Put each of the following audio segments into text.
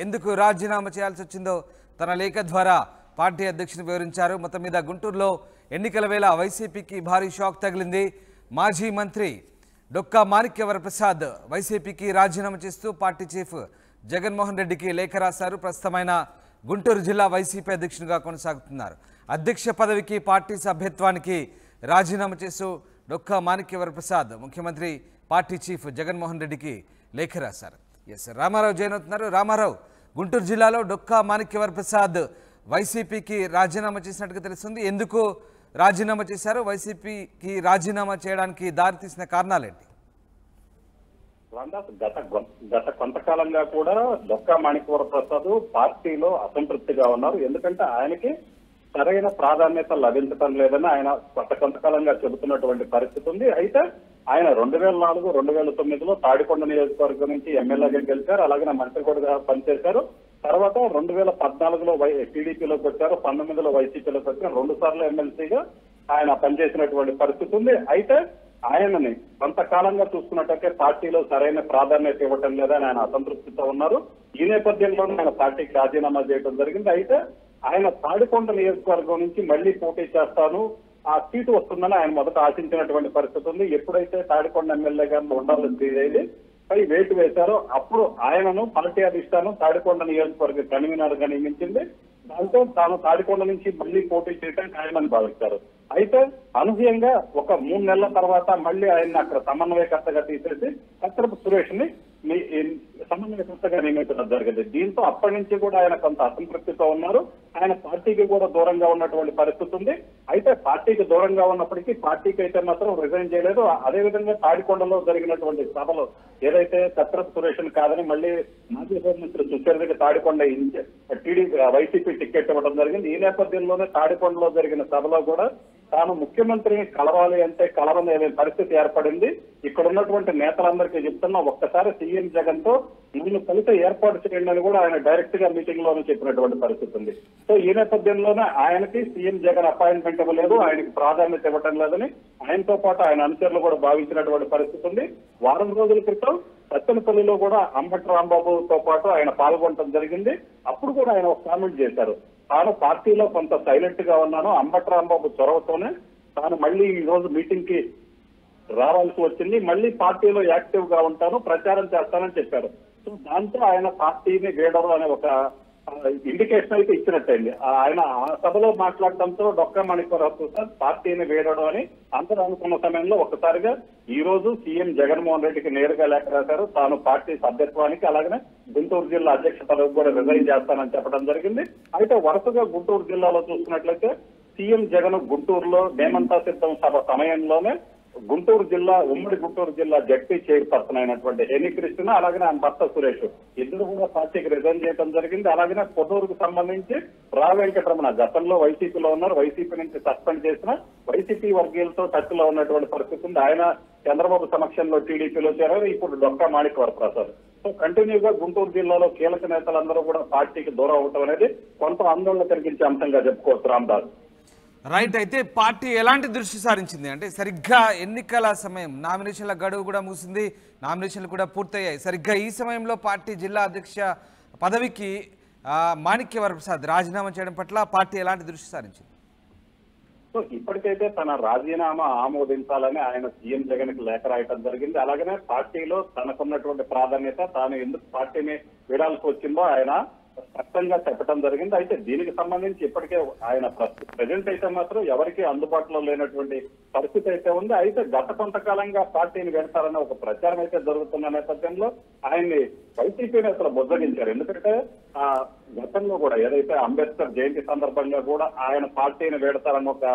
ఎందుకు రాజీనామా చేయాల్సి వచ్చిందో తన లేఖ ద్వారా పార్టీ అధ్యక్షుని వివరించారు. మొత్తం మీద గుంటూరులో ఎన్నికల వేళ వైసీపీకి భారీ షాక్ తగిలింది. మాజీ మంత్రి డొక్కా మాణిక్యవరప్రసాద్ వైసీపీకి రాజీనామా చేస్తూ పార్టీ చీఫ్ జగన్మోహన్ రెడ్డికి లేఖ రాశారు. ప్రస్తుతమైన గుంటూరు జిల్లా వైసీపీ అధ్యక్షునిగా కొనసాగుతున్నారు. అధ్యక్ష పదవికి పార్టీ సభ్యత్వానికి రాజీనామా చేస్తూ డొక్కా మాణిక్యవరప్రసాద్ ముఖ్యమంత్రి పార్టీ చీఫ్ జగన్మోహన్ రెడ్డికి లేఖ రాశారు. రామారావు జైన్ అవుతున్నారు. రామారావు, గుంటూరు జిల్లాలో డొక్కా మాణిక్యవరప్రసాద్ వైసీపీకి రాజీనామా చేసినట్టుగా తెలుస్తుంది. ఎందుకు రాజీనామా చేశారు? వైసీపీకి రాజీనామా చేయడానికి దారితీసిన కారణాలేంటి? గత కొంతకాలంగా కూడా డొక్కా మాణిక్యవరప్రసాద్ పార్టీలో అసంతృప్తిగా ఉన్నారు. ఎందుకంటే ఆయనకి సరైన ప్రాధాన్యత లభించడం లేదని ఆయన కొంతకాలంగా చెబుతున్నటువంటి పరిస్థితి ఉంది. అయితే ఆయన 2004, 2009లో తాడికొండ నియోజకవర్గం నుంచి ఎమ్మెల్యేగా గెలిచారు. అలాగే మంత్రి కూడా పనిచేశారు. తర్వాత 2014లో టీడీపీలోకి వచ్చారు, 19లో వైసీపీలోకి వచ్చారు. 2 సార్లు ఎమ్మెల్సీగా ఆయన పనిచేసినటువంటి పరిస్థితి ఉంది. అయితే ఆయనని కొంతకాలంగా చూసుకున్నట్టయితే పార్టీలో సరైన ప్రాధాన్యత ఇవ్వటం లేదని ఆయన అసంతృప్తితో ఉన్నారు. ఈ నేపథ్యంలోనే ఆయన పార్టీకి రాజీనామా చేయడం జరిగింది. అయితే ఆయన తాడికొండ నియోజకవర్గం నుంచి మళ్లీ పోటీ చేస్తాను, ఆ సీటు వస్తుందని ఆయన మొదట ఆశించినటువంటి పరిస్థితి ఉంది. ఎప్పుడైతే తాడికొండ ఎమ్మెల్యేగా ఉండాలని పై వేటు వేశారో అప్పుడు ఆయనను పార్టీ అధిష్టానం తాడికొండ నియోజకవర్గ కన్వీనర్ గా నియమించింది. దాంతో తాను తాడికొండ నుంచి మళ్లీ పోటీ చేయడానికి ఆయనని భావిస్తారు. అయితే అనూహ్యంగా ఒక 3 నెలల తర్వాత మళ్లీ ఆయన్ని అక్కడ సమన్వయకర్తగా తీసేసి కత్రపు సురేష్ ని సమన్వయకర్తగా నియమించడం జరిగింది. దీంతో అప్పటి నుంచి కూడా ఆయన కొంత అసంతృప్తితో ఉన్నారు. ఆయన పార్టీకి కూడా దూరంగా ఉన్నటువంటి పరిస్థితి ఉంది. అయితే పార్టీకి దూరంగా ఉన్నప్పటికీ పార్టీకి అయితే మాత్రం రిజైన్ చేయలేదు. అదేవిధంగా తాడికొండలో జరిగినటువంటి సభలో ఏదైతే కత్రపు సురేష్ కాదని మళ్ళీ మాజీ హోంమంత్రి సుచరితకి తాడికొండ వైసీపీ టికెట్ ఇవ్వడం జరిగింది. ఈ నేపథ్యంలోనే తాడికొండలో జరిగిన సభలో కూడా తాను ముఖ్యమంత్రిని కలవాలి అంటే కలవని పరిస్థితి ఏర్పడింది. ఇక్కడ ఉన్నటువంటి నేతలందరికీ చెప్తున్నా, ఒక్కసారి సీఎం జగన్ తో నన్ను కలిసి ఏర్పాటు చేయండి అని కూడా ఆయన డైరెక్ట్ గా మీటింగ్ లోనే చెప్పినటువంటి పరిస్థితి ఉంది. సో ఈ నేపథ్యంలోనే ఆయనకి సీఎం జగన్ అపాయింట్మెంట్ ఇవ్వలేదు, ఆయనకి ప్రాధాన్యత ఇవ్వటం లేదని ఆయనతో పాటు ఆయన అనుచరులు కూడా భావించినటువంటి పరిస్థితి ఉంది. వారం రోజుల క్రితం సత్తెనపల్లిలో కూడా అంబటి రాంబాబుతో పాటు ఆయన పాల్గొనడం జరిగింది. అప్పుడు కూడా ఆయన ఒక కామెంట్ చేశారు, తాను పార్టీలో కొంత సైలెంట్ గా ఉన్నాను, అంబటి రాంబాబు చొరవతోనే తాను మళ్ళీ ఈ రోజు మీటింగ్ కి రావాల్సి వచ్చింది, మళ్ళీ పార్టీలో యాక్టివ్ గా ఉంటాను, ప్రచారం చేస్తానని చెప్పారు. సో దాంతో ఆయన పార్టీని వీడరు అనే ఒక ఇండికేషన్ అయితే ఇచ్చినట్టయింది. ఆయన ఆ సభలో మాట్లాడటంతో డొక్కా మాణిక్యవరప్రసాద్ పార్టీని వీడడం అని అందరూ అనుకున్న సమయంలో ఒక్కసారిగా ఈ రోజు సీఎం జగన్మోహన్ రెడ్డికి నేరుగా లేఖ రాశారు. తాను పార్టీ సభ్యత్వానికి అలాగనే గుంటూరు జిల్లా అధ్యక్ష పదవికి కూడా రిజైన్ చేస్తానని చెప్పడం జరిగింది. అయితే వరుసగా గుంటూరు జిల్లాలో చూసుకున్నట్లయితే సీఎం జగన్ గుంటూరులో నేమంతా సిద్ధం సభ సమయంలోనే ఉమ్మడి గుంటూరు జిల్లా జడ్పీ చైర్పర్సన్ అయినటువంటి ఎని కృష్ణ అలాగే ఆయన భర్త సురేష్ ఇద్దరు కూడా పార్టీకి రిజైన్ చేయడం జరిగింది. అలాగే పొన్నూరుకు సంబంధించి రా వెంకటరమణ గతంలో వైసీపీలో ఉన్నారు, వైసీపీ నుంచి సస్పెండ్ చేసిన వైసీపీ వర్గీయులతో టచ్లో ఉన్నటువంటి పరిస్థితి ఉంది. ఆయన చంద్రబాబు సమక్షంలో టీడీపీలో చేరారు. ఇప్పుడు డొక్కా మాణిక్యవరప్రసాద్. సో కంటిన్యూగా గుంటూరు జిల్లాలో కీలక నేతలందరూ కూడా పార్టీకి దూరం అవటం అనేది కొంత ఆందోళన కలిగించే అంశంగా చెప్పుకోవచ్చు. రామ్దాస్ రైట్. అయితే పార్టీ ఎలాంటి దృష్టి సారించింది అంటే సరిగ్గా ఎన్నికల సమయం, నామినేషన్ల గడువు కూడా ముగిసింది, నామినేషన్లు కూడా పూర్తయ్యాయి. సరిగ్గా ఈ సమయంలో పార్టీ జిల్లా అధ్యక్ష పదవికి మాణిక్యవరప్రసాద్ రాజీనామా చేయడం పట్ల పార్టీ ఎలాంటి దృష్టి సారించింది? సో ఇప్పటికైతే తన రాజీనామా ఆమోదించాలని ఆయన సీఎం జగన్ కి లేఖ రాయటం జరిగింది. అలాగనే పార్టీలో తనకున్నటువంటి ప్రాధాన్యత, తాను ఎందుకు పార్టీని వీడాల్సి వచ్చిందో ఆయన స్పష్టంగా చెప్పడం జరిగింది. అయితే దీనికి సంబంధించి ఇప్పటికే ఆయన ప్రజెంట్ అయితే మాత్రం ఎవరికి అందుబాటులో లేనటువంటి పరిస్థితి అయితే ఉంది. అయితే గత కొంతకాలంగా పార్టీని వెడతారన్న ఒక ప్రచారం అయితే జరుగుతున్న నేపథ్యంలో ఆయన్ని వైసీపీ నేతలు బుజ్జగించారు. ఎందుకంటే గతంలో కూడా ఏదైతే అంబేద్కర్ జయంతి సందర్భంగా కూడా ఆయన పార్టీని వేడతారన్న ఒక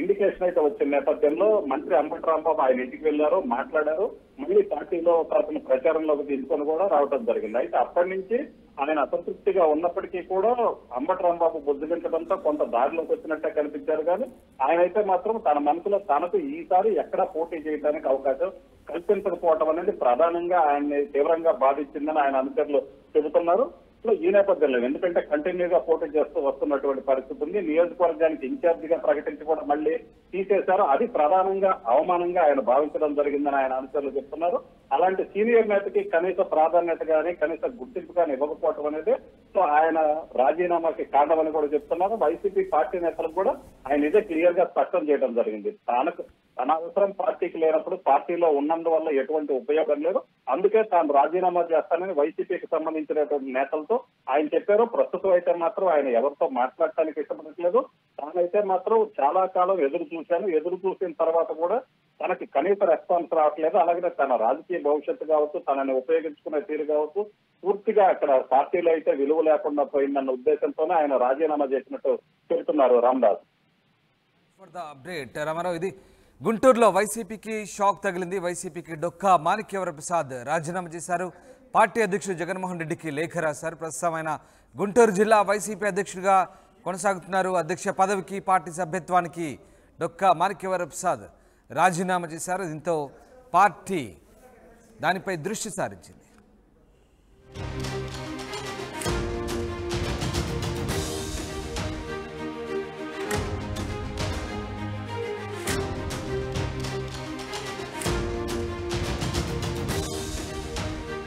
ఇండికేషన్ అయితే వచ్చిన నేపథ్యంలో మంత్రి అంబటి రాంబాబు ఆయన ఇంటికి వెళ్లారు, మాట్లాడారు, మళ్ళీ పార్టీలో తరఫున ప్రచారంలోకి తీసుకొని కూడా రావడం జరిగింది. అయితే అప్పటి నుంచి ఆయన అసంతృప్తిగా ఉన్నప్పటికీ కూడా అంబటి రాంబాబు బుజ్జగించడంతో కొంత దారిలోకి వచ్చినట్టే కనిపించారు. కానీ ఆయన అయితే మాత్రం తన మనసులో తనకు ఈసారి ఎక్కడా పోటీ చేయడానికి అవకాశం కల్పించకపోవడం అనేది ప్రధానంగా ఆయన్ని తీవ్రంగా బాధించిందని ఆయన అనుచరులు చెబుతున్నారు. సో ఈ నేపథ్యంలో ఎందుకంటే కంటిన్యూగా పోటీ చేస్తూ వస్తున్నటువంటి పరిస్థితి ఉంది. నియోజకవర్గానికి ఇన్ఛార్జిగా ప్రకటించి కూడా మళ్ళీ తీసేశారు. అది ప్రధానంగా అవమానంగా ఆయన భావించడం జరిగిందని ఆయన అనుచరులు చెప్తున్నారు. అలాంటి సీనియర్ నేతకి కనీస ప్రాధాన్యత కానీ కనీస గుర్తింపు కానీ ఇవ్వకపోవటం అనేది సో ఆయన రాజీనామాకి కారణమని కూడా చెప్తున్నారు. వైసీపీ పార్టీ నేతలకు కూడా ఆయన ఇదే క్లియర్ గా స్పష్టం చేయడం జరిగింది. తన అవసరం పార్టీకి లేనప్పుడు పార్టీలో ఉన్నందువల్ల ఎటువంటి ఉపయోగం లేదు, అందుకే తాను రాజీనామా చేస్తానని వైసీపీకి సంబంధించినటువంటి నేతలతో ఆయన చెప్పారు. ప్రస్తుతం అయితే మాత్రం ఆయన ఎవరితో మాట్లాడటానికి ఇష్టపడట్లేదు. తానైతే మాత్రం చాలా కాలం ఎదురు చూసిన తర్వాత కూడా తనకి కనీస రెస్పాన్స్ రావట్లేదు. అలాగే తన రాజకీయ భవిష్యత్తు కావచ్చు, తనని ఉపయోగించుకునే తీరు కావచ్చు, పూర్తిగా అక్కడ పార్టీలో అయితే విలువ లేకుండా పోయిందన్న ఉద్దేశంతోనే ఆయన రాజీనామా చేసినట్టు చెబుతున్నారు Ramadas. For the update Ramarao, ఇది గుంటూరులో వైసీపీకి షాక్ తగిలింది. వైసీపీకి డొక్కా మాణిక్యవరప్రసాద్ రాజీనామా చేశారు. పార్టీ అధ్యక్షుడు జగన్మోహన్ రెడ్డికి లేఖ రాశారు. ప్రస్తుతం ఆయన గుంటూరు జిల్లా వైసీపీ అధ్యక్షుడిగా కొనసాగుతున్నారు. అధ్యక్ష పదవికి పార్టీ సభ్యత్వానికి డొక్కా మాణిక్యవరప్రసాద్ రాజీనామా చేశారు. దీంతో పార్టీ దానిపై దృష్టి సారించింది.